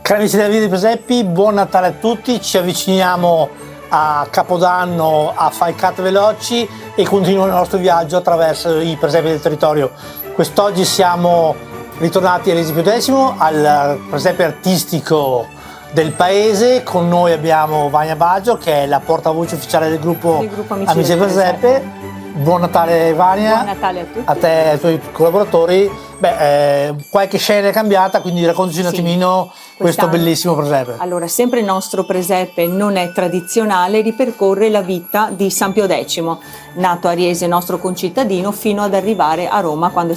Cari amici della Via dei Presepi, buon Natale a tutti, ci avviciniamo a Capodanno a Falcate Veloci e continuiamo il nostro viaggio attraverso i presepi del territorio. Quest'oggi siamo ritornati all'Elisi Pio X, al presepe artistico del paese. Con noi abbiamo Vania Baggio, che è la portavoce ufficiale del gruppo Amici del Presepe. Buon Natale Vania. Buon Natale a tutti. A te e ai tuoi collaboratori. Qualche scena è cambiata, quindi raccontaci un attimino questo bellissimo presepe. Allora, sempre il nostro presepe non è tradizionale, ripercorre la vita di San Pio X, nato a Riese, nostro concittadino, fino ad arrivare a Roma quando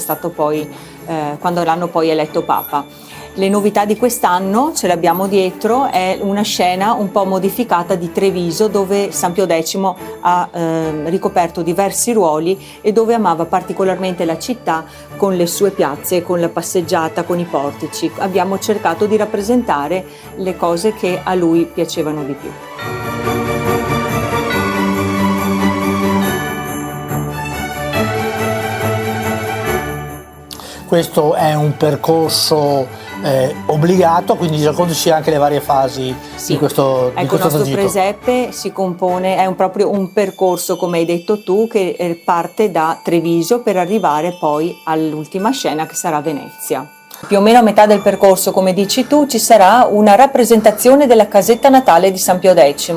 l'hanno poi eletto Papa. Le novità di quest'anno, ce l'abbiamo dietro, è una scena un po' modificata di Treviso, dove San Pio X ha ricoperto diversi ruoli e dove amava particolarmente la città con le sue piazze, con la passeggiata, con i portici. Abbiamo cercato di rappresentare le cose che a lui piacevano di più. Questo è un percorso obbligato, quindi raccontaci anche le varie fasi di questo il nostro presepe si compone, è proprio un percorso, come hai detto tu, che parte da Treviso per arrivare poi all'ultima scena, che sarà Venezia. Più o meno a metà del percorso, come dici tu, ci sarà una rappresentazione della casetta natale di San Pio X,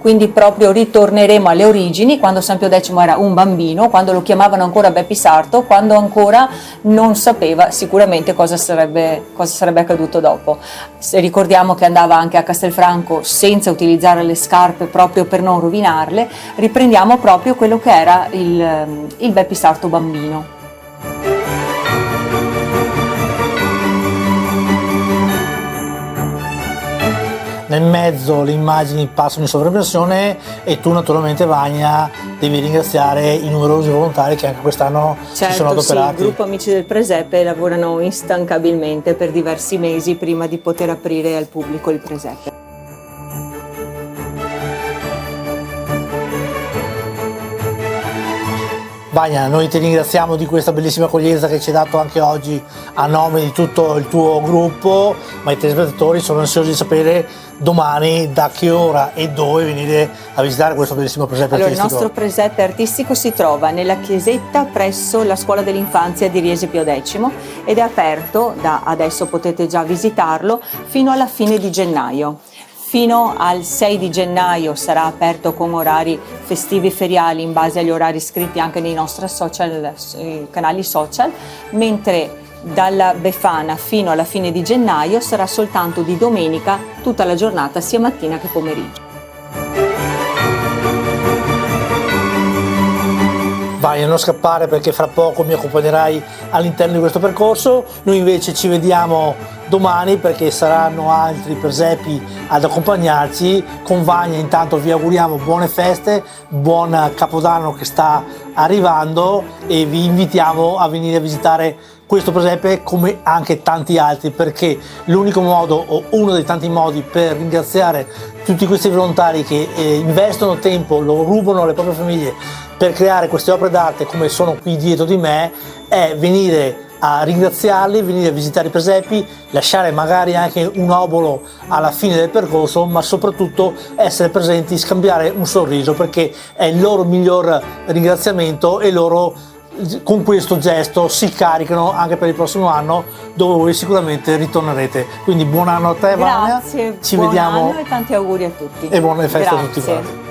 quindi proprio ritorneremo alle origini, quando San Pio X era un bambino, quando lo chiamavano ancora Beppi Sarto, quando ancora non sapeva sicuramente cosa sarebbe accaduto dopo. Se ricordiamo che andava anche a Castelfranco senza utilizzare le scarpe proprio per non rovinarle, riprendiamo proprio quello che era il Beppi Sarto bambino. Nel mezzo le immagini passano in sovraimpressione e tu naturalmente, Vania, devi ringraziare i numerosi volontari che anche quest'anno si sono adoperati. Sì, il gruppo Amici del Presepe lavorano instancabilmente per diversi mesi prima di poter aprire al pubblico il presepe. Vania, noi ti ringraziamo di questa bellissima accoglienza che ci hai dato anche oggi a nome di tutto il tuo gruppo, ma i telespettatori sono ansiosi di sapere domani da che ora e dove venire a visitare questo bellissimo presepe artistico. Il nostro presepe artistico si trova nella chiesetta presso la scuola dell'infanzia di Riese Pio X ed è aperto, adesso potete già visitarlo, fino alla fine di gennaio. Fino al 6 di gennaio sarà aperto con orari festivi e feriali in base agli orari scritti anche nei nostri canali social, mentre dalla Befana fino alla fine di gennaio sarà soltanto di domenica tutta la giornata, sia mattina che pomeriggio. Vai a non scappare, perché fra poco mi accompagnerai all'interno di questo percorso. Noi invece ci vediamo domani, perché saranno altri presepi ad accompagnarci. Con Vania intanto vi auguriamo buone feste, buon Capodanno che sta arrivando e vi invitiamo a venire a visitare questo presepe come anche tanti altri, perché l'unico modo, o uno dei tanti modi, per ringraziare tutti questi volontari che investono tempo, lo rubano alle proprie famiglie per creare queste opere d'arte come sono qui dietro di me, è venire a ringraziarli, venire a visitare i presepi, lasciare magari anche un obolo alla fine del percorso, ma soprattutto essere presenti, scambiare un sorriso, perché è il loro miglior ringraziamento e loro con questo gesto si caricano anche per il prossimo anno, dove voi sicuramente ritornerete. Quindi buon anno a te, Vania. Grazie, ci buon vediamo anno e tanti auguri a tutti. E buone feste a tutti quanti.